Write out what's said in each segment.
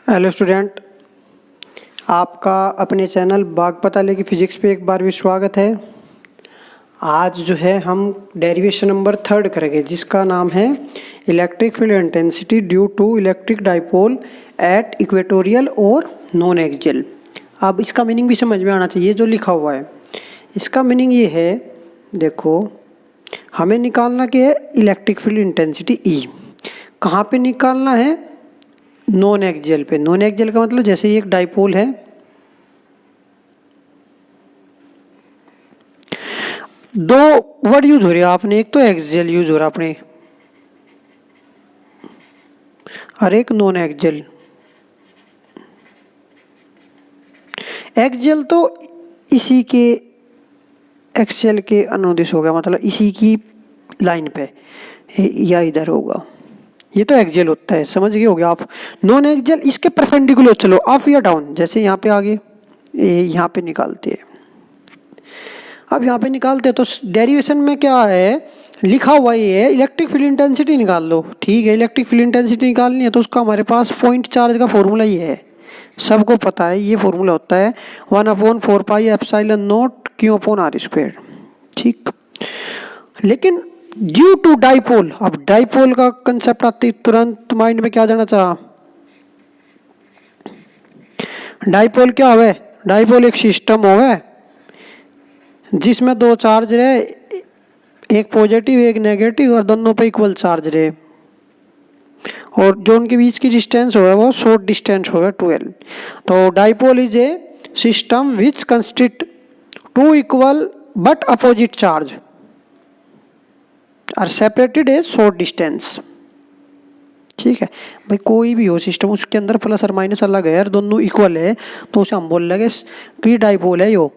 Hello student, आपका अपने channel बाग पताले की फिजिक्स पे एक बार भी स्वागत है। आज जो है हम डेरिवेशन नंबर 3 करेंगे जिसका नाम है electric field intensity due to electric dipole at equatorial और नॉन एक्सियल। अब इसका मीनिंग भी समझ में आना चाहिए जो लिखा हुआ है। इसका मीनिंग ये है, देखो हमें निकालना क्या है, इलेक्ट्रिक फील्ड इंटेंसिटी ई। कहाँ पे निकालना है? नॉन एक्सियल पे। नॉन एक्सियल का मतलब जैसे ये एक डाइपोल है, दो वर्ड यूज हो रहे हैं आपने, एक तो एक्सियल यूज हो रहा अपने और एक नॉन एक्सियल। एक्सियल तो इसी के एक्सियल के अनुदिश होगा, मतलब इसी की लाइन पे या इधर होगा, ये तो एक्सियल होता है, समझ गए होगे आप। नॉन एक्सियल इसके परपेंडिकुलर चलो अप या डाउन, जैसे यहाँ पे आगे यहाँ पे निकालते हैं। अब यहाँ पे निकालते हैं तो डेरिवेशन में क्या है लिखा हुआ, ये है इलेक्ट्रिक फील्ड इंटेंसिटी निकाल लो। ठीक है, इलेक्ट्रिक फील्ड इंटेंसिटी निकालनी है तो उसका हमारे पास पॉइंट चार्ज का फॉर्मूला ही है, सबको पता है। ये फॉर्मूला होता है 1/4 पाई एप्सिलॉन नॉट Q/r²। ठीक, लेकिन ड्यू टू डाइपोल, अब डाइपोल का कंसेप्ट आते तुरंत माइंड में क्या जाना चाहा? डाइपोल क्या होवे? डाइपोल एक सिस्टम होवे जिसमें दो चार्ज रहे, एक पॉजिटिव एक नेगेटिव, और दोनों पे इक्वल चार्ज रहे, और जो उनके बीच की डिस्टेंस होगा वो शॉर्ट डिस्टेंस होगा 12। तो dipole is a system which consist to equal but opposite charge are separated a short distance. ठीक है भाई, कोई भी हो सिस्टम उसके अंदर प्लस और माइनस अलग है और दोनों इक्वल है तो उसे हम बोल लगे कि डाइपोल है यो।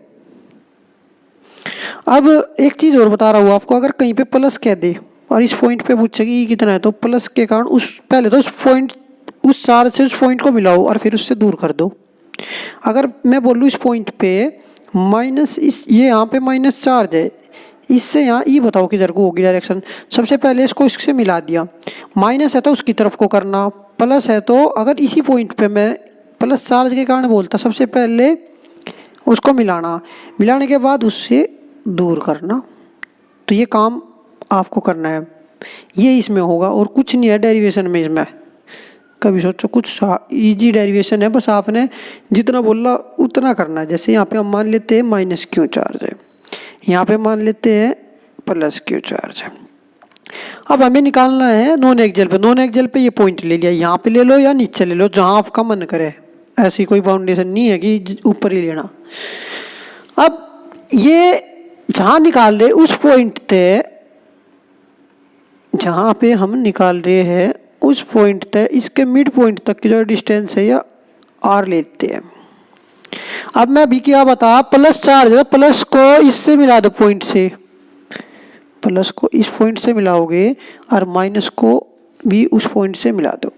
अब एक चीज और बता रहा हूँ आपको, अगर कहीं पे प्लस कह दे और इस पॉइंट पे पूछेगी कितना है, तो प्लस के कारण उस पहले तो उस पॉइंट उस चार्ज से उस पॉइंट को मिलाओ और फिर उससे दूर कर दो। अगर मैं बोलूँ इस पॉइंट पे माइनस, इस ये यहाँ पे माइनस चार्ज है, इससे यहाँ ई बताओ किधर को होगी डायरेक्शन। सबसे पहले इसको इससे मिला दिया, माइनस है तो उसकी तरफ को करना, प्लस है तो अगर इसी पॉइंट पे मैं प्लस चार्ज के कारण बोलता, सबसे पहले उसको मिलाना, मिलाने के बाद उससे दूर करना। तो ये काम आपको करना है, ये इसमें होगा और कुछ नहीं है डेरिवेशन में। इसमें कभी सोचो कुछ इजी डेरिवेशन है, बस आपने जितना बोला उतना करना है। जैसे यहाँ पे हम मान लेते हैं माइनस Q चार्ज है, यहाँ पे मान लेते हैं प्लस Q चार्ज है। अब हमें निकालना है नॉन एक्सियल पे। नॉन एक्सियल पे ये पॉइंट ले लिया, यहाँ पे ले लो या नीचे ले लो, जहाँ आपका मन करे, ऐसी कोई बाउंडेशन नहीं है कि ऊपर ही लेना। अब ये जहाँ निकाल रहे उस पॉइंट पे, जहाँ पे हम निकाल रहे हैं उस पॉइंट तक, इसके मिड पॉइंट तक की जो डिस्टेंस है या R लेते हैं। अब मैं अभी क्या बता, प्लस चार्ज है, प्लस को इससे मिला दो पॉइंट से, प्लस को इस पॉइंट से मिलाओगे और माइनस को भी उस पॉइंट से मिला दो।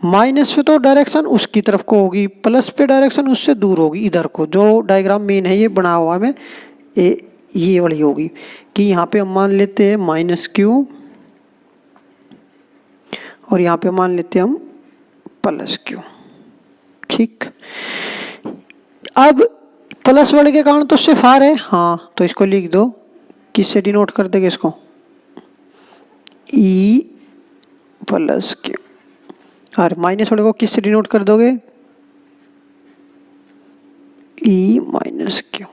माइनस पे तो डायरेक्शन उसकी तरफ को होगी, प्लस पे डायरेक्शन उससे दूर होगी, इधर को। जो डायग्राम मेन है ये बना हुआ है ये वाली होगी कि यहाँ पे हम मान लेते हैं माइनस Q और यहाँ पे मान लेते हैं हम प्लस Q। ठीक, अब प्लस वर्ड के कारण तो सिर्फ R है, हाँ तो इसको लिख दो, किससे डिनोट कर देंगे इसको, E प्लस Q। और माइनस वर्ड को किससे डिनोट कर दोगे, E माइनस Q।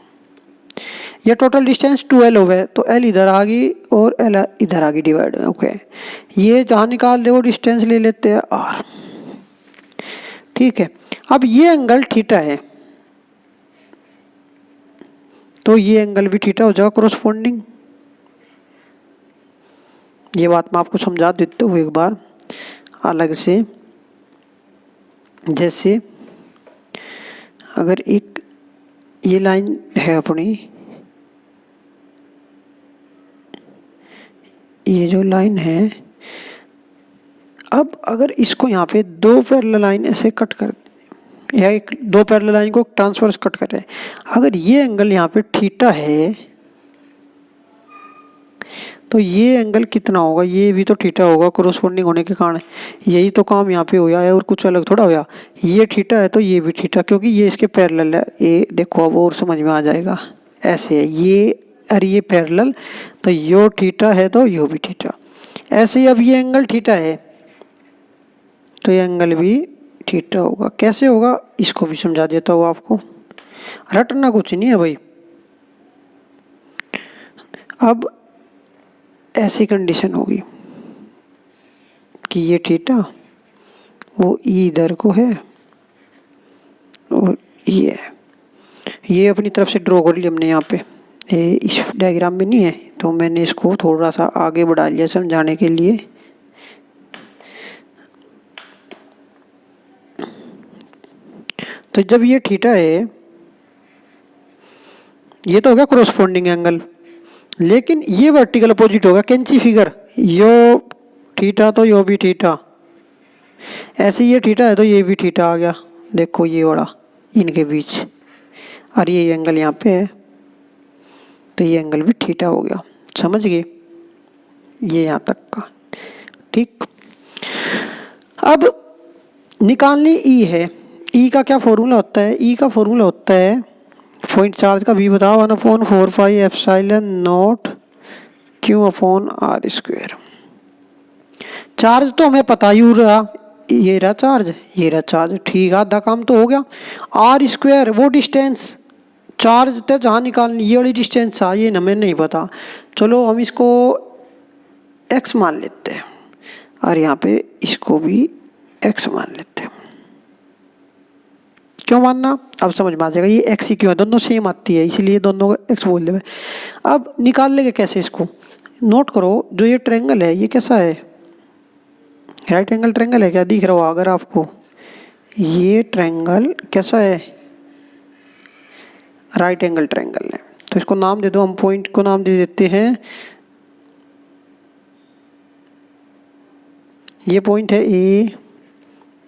ये टोटल डिस्टेंस 2L हो गए, तो L इधर आ गई और L इधर आ गई डिवाइड में। ओके, ये जहाँ निकाल रहे हो डिस्टेंस ले लेते हैं R। ठीक है, अब ये एंगल थीटा है तो ये एंगल भी थीटा हो जाएगा कोरस्पोंडिंग। ये बात मैं आपको समझा देता हूँ एक बार अलग से। जैसे अगर एक ये लाइन है अपनी, ये जो लाइन है, अब अगर इसको यहाँ पे दो पैरेलल लाइन ऐसे कट कर, या एक दो पैरेलल लाइन को ट्रांसवर्स कट कर रहे हैं, अगर ये एंगल यहाँ पे थीटा है तो ये एंगल कितना होगा, ये भी तो थीटा होगा कोरोस्पोंडिंग होने के कारण। यही तो काम यहाँ पे होया है और कुछ अलग थोड़ा होया। ये थीटा है तो ये भी थीटा, क्योंकि ये इसके पैरेलल है। ये देखो अब और समझ में आ जाएगा। ऐसे है ये और ये पैरेलल, तो यो थीटा है तो यो भी थीटा। ऐसे ही अब ये एंगल थीटा है तो ये एंगल भी थीटा होगा। कैसे होगा इसको भी समझा देता हूँ आपको, रटना कुछ नहीं है भाई। अब ऐसी कंडीशन होगी कि ये थीटा, वो इधर को है और ये अपनी तरफ से ड्रॉ कर लिया हमने यहाँ पे। ये इस डायग्राम में नहीं है तो मैंने इसको थोड़ा सा आगे बढ़ा लिया समझाने के लिए। तो जब ये थीटा है, ये तो हो गया कोरोस्पोंडिंग एंगल, लेकिन ये वर्टिकल अपोजिट होगा। कैंची फिगर, यो थीटा तो यो भी थीटा, ऐसे ये थीटा है तो ये भी थीटा आ गया। देखो ये वाला इनके बीच, और ये एंगल यहाँ पे है तो ये एंगल भी थीटा हो गया। समझ गए ये यहाँ तक का, ठीक। अब निकालनी ई है। ई का क्या फॉर्मूला होता है, ई का फॉर्मूला होता है पॉइंट चार्ज का भी बताओ, 1/4πε0 Q/r²। चार्ज तो हमें पता ही रहा, ये रहा चार्ज, ये रहा चार्ज, ठीक है, आधा काम तो हो गया। r² वो डिस्टेंस, चार्ज तो जहाँ निकालनी ये वाली डिस्टेंस आ, ये हमें नहीं पता। चलो हम इसको x मान लेते हैं और यहाँ पे इसको भी x मान लेते हैं। क्यों मानना, अब समझ में आ जाएगा। ये x ही क्यों है, दोनों सेम आती है इसलिए दोनों को x बोल रहे। अब निकाल लेंगे कैसे इसको, नोट करो। जो ये ट्रायंगल है ये कैसा है, राइट एंगल ट्रायंगल है, क्या दिख रहा होगा अगर आपको। ये ट्रायंगल कैसा है, राइट एंगल ट्रायंगल है। तो इसको नाम दे दो, हम पॉइंट को नाम दे देते हैं, ये पॉइंट है ए,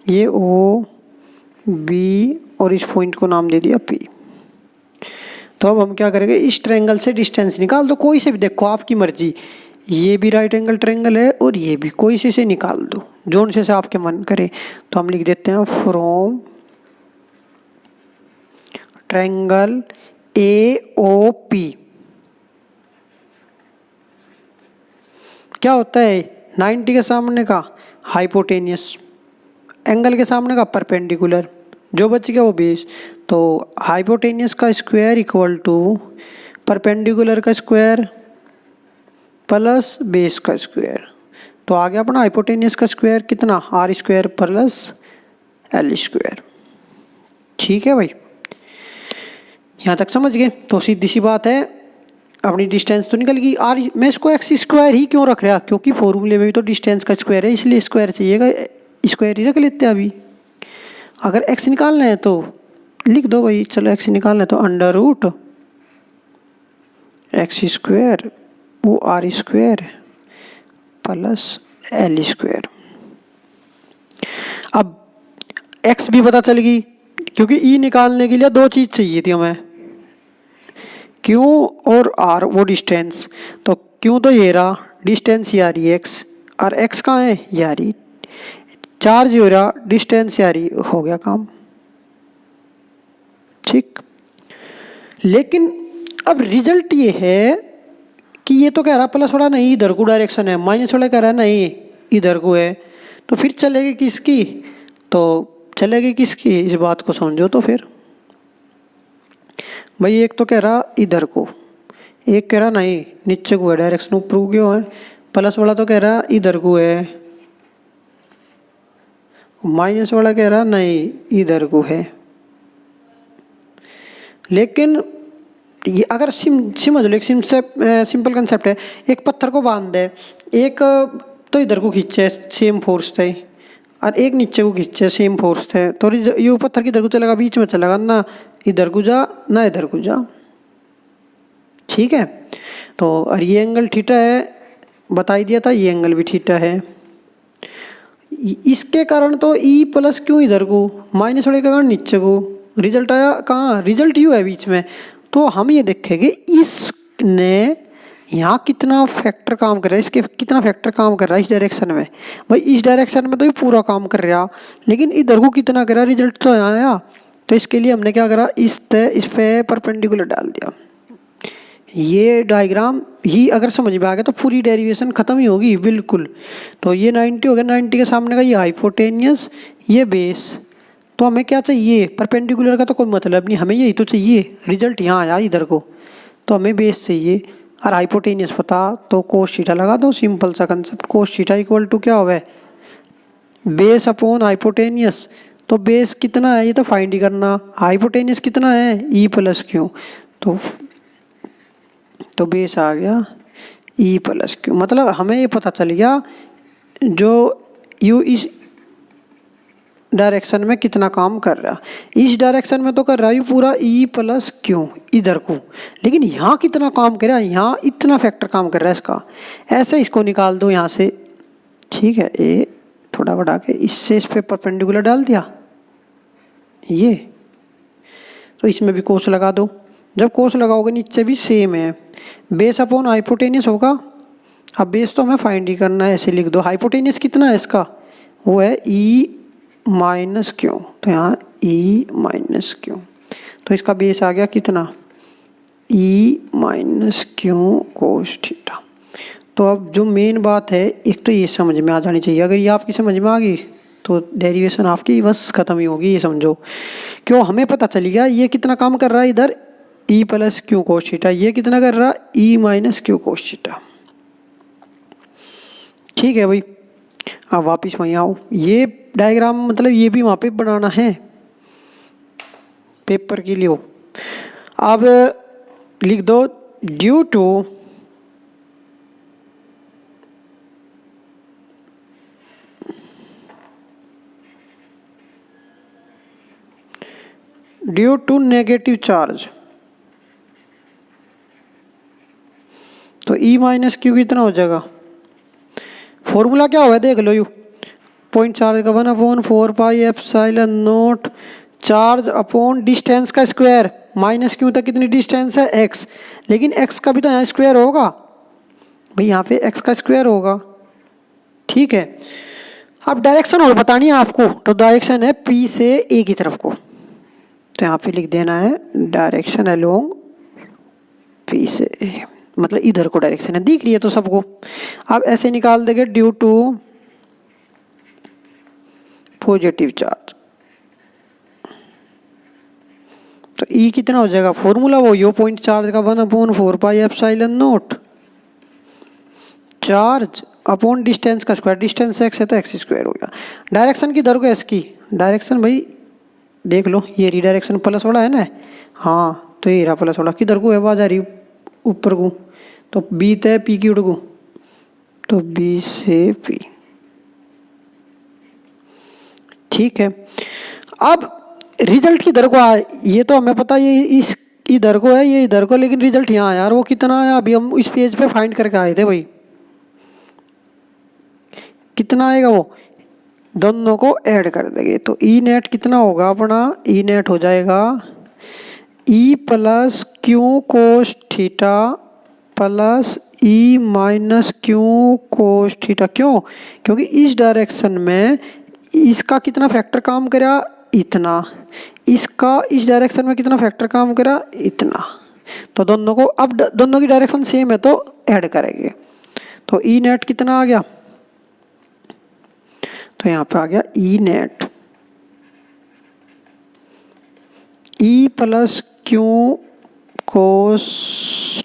ये ओ बी, और इस पॉइंट को नाम दे दिया पी। तो अब हम क्या करेंगे, इस ट्रायंगल से डिस्टेंस निकाल दो, कोई से भी, देखो आपकी मर्जी। ये भी राइट एंगल ट्रायंगल है और ये भी, कोई से निकाल दो, जोन से आपके मन करे। तो हम लिख देते हैं फ्रॉम ट्रायंगल AOP। क्या होता है, 90 के सामने का हाइपोटेनियस, एंगल के सामने का परपेंडिकुलर, जो बच गया वो बेस। तो हाइपोटेनियस का स्क्वायर इक्वल टू परपेंडिकुलर का स्क्वायर प्लस बेस का स्क्वायर। तो आ गया अपना हाइपोटेनियस का स्क्वायर कितना, r² प्लस l²। ठीक है भाई, यहाँ तक समझ गए। तो सीधी सी बात है, अपनी डिस्टेंस तो निकल गई। आर मैं इसको x² ही क्यों रख रहा, क्योंकि फॉर्मूले में भी तो डिस्टेंस का स्क्वायर है, इसलिए स्क्वायर चाहिएगा, स्क्वायर ही रख लेते हैं अभी। अगर x निकालना है तो लिख दो भाई, चलो x निकालना है तो √x² वो r² प्लस l²। अब x भी पता चल गई, क्योंकि e निकालने के लिए दो चीज़ चाहिए थी हमें, q और r, वो डिस्टेंस। तो q तो ये रहा, डिस्टेंस ये आ रही है x, और x कहाँ है, ये आ रही, चार्ज हो रहा, डिस्टेंस आ रही, हो गया काम, ठीक। लेकिन अब रिजल्ट ये है कि ये तो कह रहा प्लस वाला नहीं इधर को डायरेक्शन है, माइनस वाला कह रहा है नहीं इधर को है, तो फिर चलेगी किसकी, तो चलेगी किसकी, इस बात को समझो। तो फिर भाई एक तो कह रहा इधर को, एक कह रहा नहीं नीचे को है, डायरेक्शन ऊपर क्यों है, प्लस वाला तो कह रहा इधर को है, माइनस वाला कह रहा नहीं इधर को है। लेकिन ये अगर समझ लो, एक सिंपल कंसेप्ट है, एक पत्थर को बांध दे, एक तो इधर को खींचे सेम फोर्स थे और एक नीचे को खींचे सेम फोर्स थे, तो ये पत्थर किधर को चलेगा, बीच में चलेगा ना, इधर को जा ना इधर को जा, ठीक है। तो और ये एंगल थीटा है, बता ही दिया था, ये एंगल भी थीटा है। इसके कारण तो ई प्लस क्यों इधर को, माइनस वाले के कारण नीचे को, रिजल्ट आया कहाँ, रिजल्ट यू है बीच में। तो हम ये देखेंगे इसने यहाँ कितना फैक्टर काम कर रहा है, इसके कितना फैक्टर काम कर रहा है इस डायरेक्शन में। भाई इस डायरेक्शन में तो ये पूरा काम कर रहा, लेकिन इधर को कितना करा, रिजल्ट तो यहाँ आया। तो इसके लिए हमने क्या करा, इस पे परपेंडिकुलर डाल दिया। ये डायग्राम ही अगर समझ में आ गया तो पूरी डेरिवेशन खत्म ही होगी बिल्कुल। तो ये 90 हो गया, 90 के सामने का ये हाइपोटेनियस, ये बेस। तो हमें क्या चाहिए, परपेंडिकुलर का तो कोई मतलब नहीं, हमें यही तो चाहिए। रिजल्ट यहाँ आया इधर को, तो हमें बेस चाहिए और हाइपोटेनियस पता, तो कोस थीटा लगा दो। सिंपल सा concept, cos theta equal to क्या होगा, बेस अपॉन हाइपोटेनियस। तो बेस कितना है ये तो फाइंड ही करना, हाइपोटेनियस कितना है ई प्लस क्यू। तो बेस आ गया ई प्लस क्यू। मतलब हमें ये पता चल गया जो यू इस डायरेक्शन में कितना काम कर रहा। इस डायरेक्शन में तो कर रहा है पूरा ई प्लस क्यू इधर को, लेकिन यहाँ कितना काम कर रहा है, यहाँ इतना फैक्टर काम कर रहा है इसका। ऐसे इसको निकाल दो यहाँ से, ठीक है। ए थोड़ा बढ़ा के इससे इस पे परपेंडिकुलर डाल दिया ये, तो इसमें भी कोस लगा दो। जब कोस लगाओगे नीचे भी सेम है, बेस अपॉन हाइपोटेनियस होगा। अब बेस तो हमें फाइंड ही करना है, ऐसे लिख दो। हाइपोटेनियस कितना है इसका, वो है ई माइनस क्यू। तो यहाँ ई माइनस क्यू, तो इसका बेस आ गया कितना, ई माइनस क्यू कोस थीटा। तो अब जो मेन बात है, एक तो ये समझ में आ जानी चाहिए। अगर ये आपकी समझ में आ गई तो डेरिवेशन आपकी बस खत्म ही होगी, ये समझो। क्यों, हमें पता चल गया ये कितना काम कर रहा है इधर, ई प्लस क्यू कोस थीटा। ये कितना कर रहा है, ई माइनस क्यू कोस थीटा। ठीक है भाई, अब वापिस वहीं आओ। ये डायग्राम मतलब ये भी वहाँ पे बनाना है पेपर के लिए हो। अब लिख दो ड्यू टू नेगेटिव चार्ज, तो ई माइनस क्यू कितना हो जाएगा। फॉर्मूला क्या हुआ है देख लो, यू पॉइंट चार्ज का 1/4 pi epsilon not charge upon distance का स्क्वायर। माइनस क्यू तक कितनी डिस्टेंस है, एक्स, लेकिन एक्स का भी तो यहाँ स्क्वायर होगा भाई, यहाँ पे एक्स का स्क्वायर होगा। ठीक है, अब डायरेक्शन और बतानी है आपको, तो डायरेक्शन है पी से ए की तरफ को, तो यहाँ पे लिख देना है डायरेक्शन अलोंग पी से ए, मतलब इधर को डायरेक्शन है, दिख रही है तो सबको। अब ऐसे निकाल देंगे ड्यू टू पॉजिटिव चार्ज, तो ई कितना हो जाएगा, फॉर्मूला वो यो पॉइंट चार्ज का 1/4 pi epsilon not charge upon distance का स्क्वायर। डिस्टेंस एक्स है तो एक्स स्क्वायर हो गया। डायरेक्शन किधर को है इसकी, डायरेक्शन भाई देख लो, ये रिडायरेक्शन प्लस वाला है ना, हाँ तो ये रहा प्लस वाला। किधर को है, आवाज आ रही ऊपर को, तो बी तय पी की उड़ को, तो बी से पी। ठीक है, अब रिजल्ट किधर को आया, ये तो हमें पता ये इस इधर को है, ये इधर को, लेकिन रिजल्ट यहाँ आया। और वो कितना आया, अभी हम इस पेज पे फाइंड करके आए थे भाई, कितना आएगा वो, दोनों को ऐड कर देंगे। तो ई नेट कितना होगा अपना, ई नेट हो जाएगा E plus q cos theta plus E minus q cos theta. क्यों, क्योंकि इस डायरेक्शन में इसका कितना फैक्टर काम करा, इतना, इसका इस डायरेक्शन में कितना फैक्टर काम करा, इतना। तो दोनों को, अब दोनों की डायरेक्शन सेम है तो ऐड करेंगे। तो ई नेट कितना आ गया, तो यहाँ पे आ गया E net E plus q cos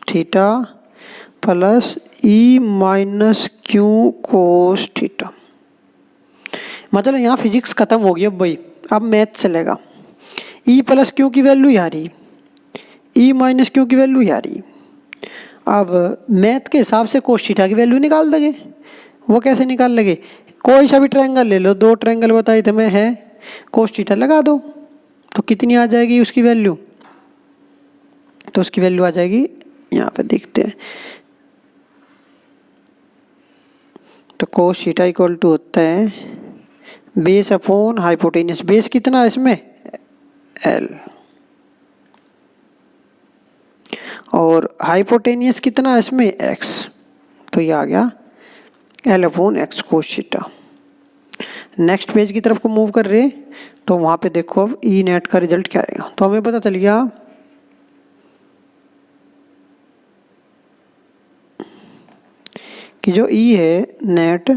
theta plus E minus q cos theta. मतलब यहाँ फिजिक्स खत्म हो गई अब भाई, अब मैथ चलेगा। ई प्लस क्यू की वैल्यू यहाँ रही, ई माइनस क्यू की वैल्यू यहाँ रही। अब मैथ के हिसाब से कोस थीटा की वैल्यू निकाल देंगे। वो कैसे निकाल लेंगे, कोई सा भी ट्रायंगल ले लो, दो ट्रायंगल बताए थे मैं, है कोस थीटा लगा दो, तो कितनी आ जाएगी उसकी वैल्यू, तो उसकी वैल्यू आ जाएगी, यहाँ पे देखते हैं। तो कोस थीटा इक्वल टू होता है बेस अपॉन हाइपोटेनियस। बेस कितना है इसमें, एल, और हाइपोटेनियस कितना है इसमें x, तो ये आ गया L/x cos theta. Next page की तरफ को मूव कर रहे तो वहाँ पे देखो अब ई नेट का रिजल्ट क्या आएगा। तो हमें पता चल गया कि जो ई है नेट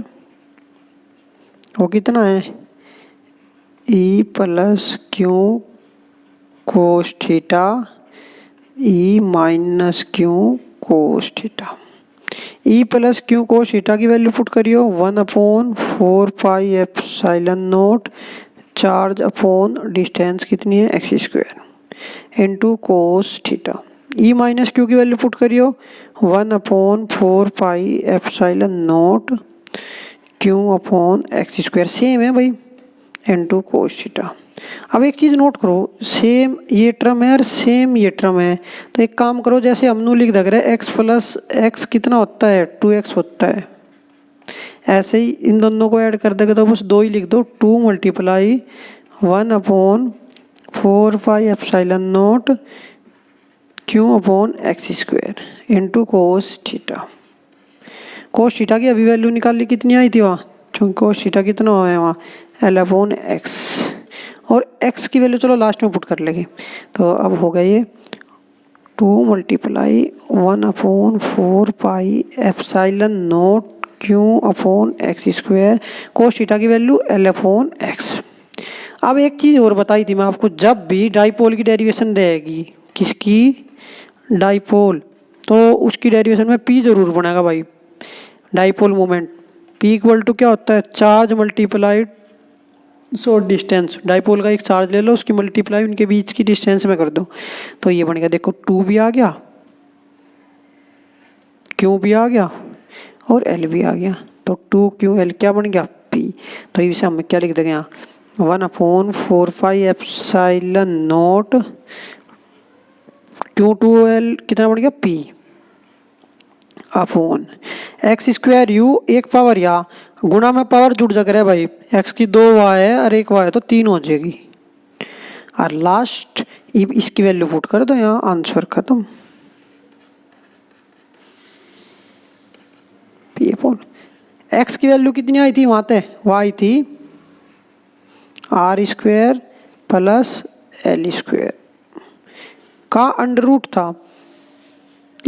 वो कितना है E plus q cos theta E minus q cos theta. E plus q cos theta की वैल्यू पुट करियो 1/4πε0 चार्ज अपॉन डिस्टेंस कितनी है x² into cos theta. E minus q की वैल्यू पुट करियो 1/4πε0 क्यू अपॉन x², सेम है भाई, into cos theta. अब एक चीज़ नोट करो, सेम ये टर्म है और सेम ये टर्म है, तो एक काम करो जैसे हमने लिख दे रहे x प्लस x कितना होता है 2x होता है, ऐसे ही इन दोनों को ऐड कर देगा तो बस 2 ही लिख दो, 2 × 1/4πε0 q upon x² into cos theta. Cos theta की अभी वैल्यू निकाली कितनी आई थी वहाँ, चूँकि कोस थीटा कितना हुआ है वहाँ L/x, और x की वैल्यू चलो लास्ट में पुट कर लेंगे। तो अब हो गया ये 2 × 1/4πε0 q upon x², cos theta की वैल्यू L/x। अब एक चीज़ और बताई थी मैं आपको, जब भी डाइपोल की डेरिवेशन रहेगी, किसकी डाइपोल, तो उसकी डेरिवेशन में p जरूर बनेगा भाई। Dipole moment p equal to क्या होता है charge multiplied short distance. Dipole का एक चार्ज ले लो, उसकी मल्टीप्लाई उनके बीच की डिस्टेंस में कर दो, तो ये बनेगा देखो 2 भी आ गया, Q भी आ गया और L भी आ गया, तो 2QL क्या बन गया P। तो इसे हम क्या लिख देंगे यहाँ 1/4πε0 Q2L कितना बन गया P अपॉन x²u, एक पावर या गुणा में पावर जुड़ जा रहा है भाई, x की 2 y है और 1 y है तो 3 हो जाएगी, और लास्ट इसकी वैल्यू पुट कर दो यहाँ, आंसर खत्म। p अपॉन x की वैल्यू कितनी आई थी वहाँ पे, y थी r² प्लस L² का अंडर था।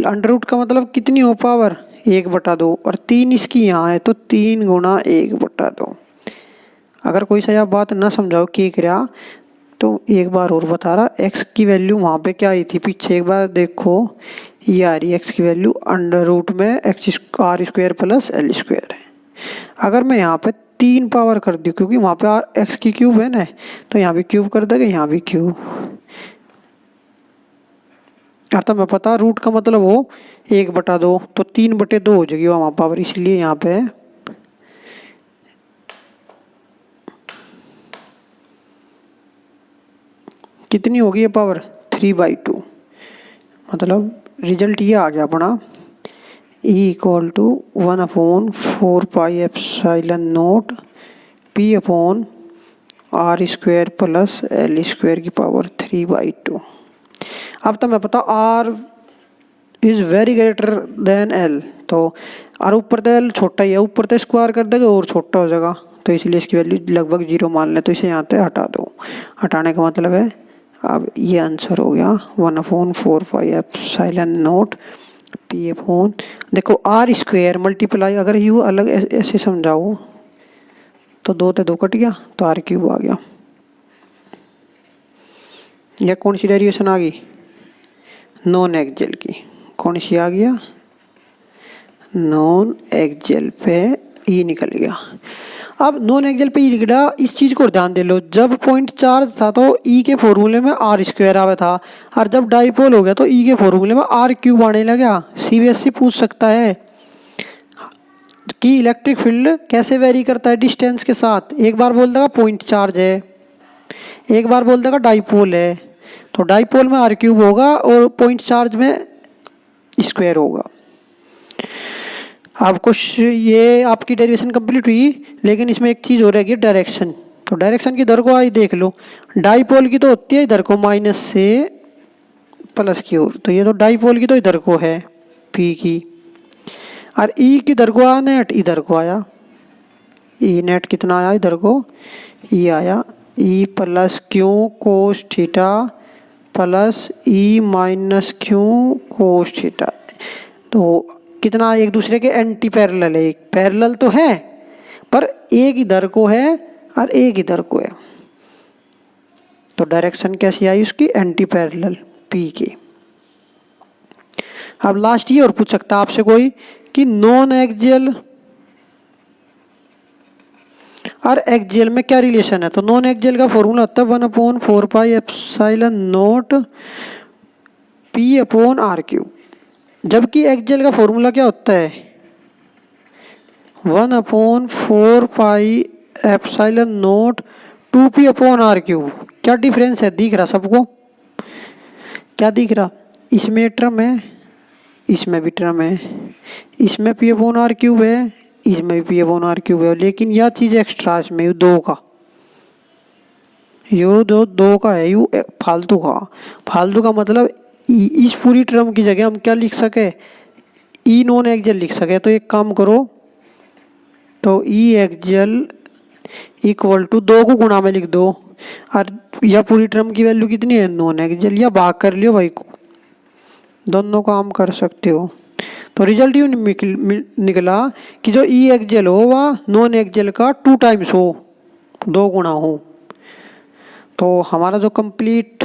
अंडर का मतलब कितनी हो पावर 1/2, और 3 इसकी यहाँ है तो 3 × 1/2। अगर कोई सा आप बात ना समझाओ कि क्या, तो एक बार और बता रहा, x की वैल्यू वहाँ पे क्या आई थी पीछे एक बार देखो, ये आ रही x की वैल्यू अंडर में r² प्लस L² है। अगर मैं यहाँ पे 3 पावर कर दूँ, क्योंकि वहाँ पे x की क्यूब है ना, तो यहाँ भी क्यूब कर देगा, यहाँ भी क्यूब, तो मैं पता रूट का मतलब हो 1/2, तो 3/2 हो जाएगी वहाँ पावर, इसलिए यहाँ पे कितनी होगी ये पावर 3/2। मतलब रिजल्ट ये आ गया अपना E = 1/4πε0 P upon r² plus L² की पावर 3/2। अब तो मैं पता R is very greater than L, तो R ऊपर तो L छोटा ही है, ऊपर तो स्क्वायर कर देगा और छोटा हो जाएगा, तो इसलिए इसकी वैल्यू लगभग 0 मान लें, तो इसे यहाँ से हटा दो। हटाने का मतलब है अब ये आंसर हो गया 1/4πε0 P अपॉन, देखो r² मल्टीप्लाई, अगर यू अलग ऐसे समझाओ तो 2 से 2 कट गया, तो r³ आ गया। यह कौन सी डेरिवेशन आ गई, नॉन एक्सियल की, कौन सी आ गया नॉन एक्सियल पे ई निकल गया। अब नॉन एक्सियल पे ई लिख रहा, इस चीज़ को ध्यान दे लो, जब पॉइंट चार्ज था तो ई के फॉर्मूले में r² आवा था, और जब डाइपोल हो गया तो ई के फॉर्मूले में r³ आने लगा। CBSE पूछ सकता है कि इलेक्ट्रिक फील्ड कैसे वेरी करता है डिस्टेंस के साथ, एक बार बोल देगा पॉइंट चार्ज है, एक बार बोल देगा डाइपोल है, तो डाइपोल में r³ होगा और पॉइंट चार्ज में स्क्वायर होगा। आपको ये आपकी डेरिवेशन कंप्लीट हुई, लेकिन इसमें एक चीज़ हो रहेगी डायरेक्शन, तो डायरेक्शन की दर को आज देख लो। डाइपोल की तो होती है इधर को माइनस से प्लस क्यू, तो ये तो डाईपोल की तो इधर को है पी की, और ई किधर को आया नेट, इधर को आया, ई नेट कितना आया इधर को, ई आया, E plus q cos theta plus E minus q cos theta. तो कितना एक दूसरे के एंटी पैरेलल है, एक पैरेलल तो है पर एक इधर को है और एक इधर को है, तो डायरेक्शन कैसी आई उसकी, एंटी पैरेलल पी की। अब लास्ट ये और पूछ सकता है आपसे कोई कि नॉन एक्सियल और एक्सियल में क्या रिलेशन है, तो नॉन एक्सियल का फॉर्मूला होता है 1/4 pi epsilon naught P upon R cube, जबकि एक्सियल का फॉर्मूला क्या होता है 1/4 pi epsilon naught 2p upon R cube. क्या डिफरेंस है, दिख रहा सबको, क्या दिख रहा, इसमें टर्म है, इसमें भी टर्म है, इसमें पी अपॉन आर क्यूब है, इसमें भी पी अपॉन आर क्यूब है, लेकिन यह चीज़ एक्स्ट्रा इसमें यू दो का, यो दो का है, यू फालतू का मतलब इस पूरी टर्म की जगह हम क्या लिख सके, ई नॉन एक्सियल लिख सके। तो एक काम करो, तो ई एक्सियल इक्वल टू 2 को गुणा में लिख दो, और यह पूरी टर्म की वैल्यू कितनी है नॉन एक्सियल, या भाग कर लियो भाई, दोनों काम कर सकते हो। तो रिजल्ट यूँ निकला कि जो ई एक्सियल हो वह नॉन एक्सियल का 2 टाइम्स हो, 2 गुना हो। तो हमारा जो कंप्लीट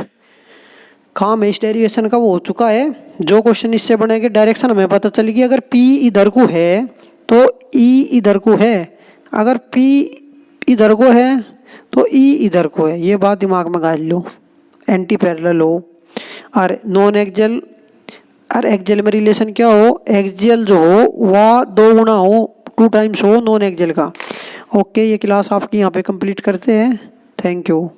काम है इस डेरिवेशन का वो हो चुका है। जो क्वेश्चन इससे बनेंगे डायरेक्शन हमें पता चलेगी, अगर P इधर को है तो E इधर को है, अगर P इधर को है तो E इधर को है, ये बात दिमाग में गाल लो, एंटी पैरेलल हो। और नॉन एक्सियल और एक्सियल में रिलेशन क्या हो, एक्सियल जो हो वह 2 गुना हो, 2 टाइम्स हो नॉन एक्सियल का। ओके, ये क्लास आपकी यहाँ पे कंप्लीट करते हैं। Thank you.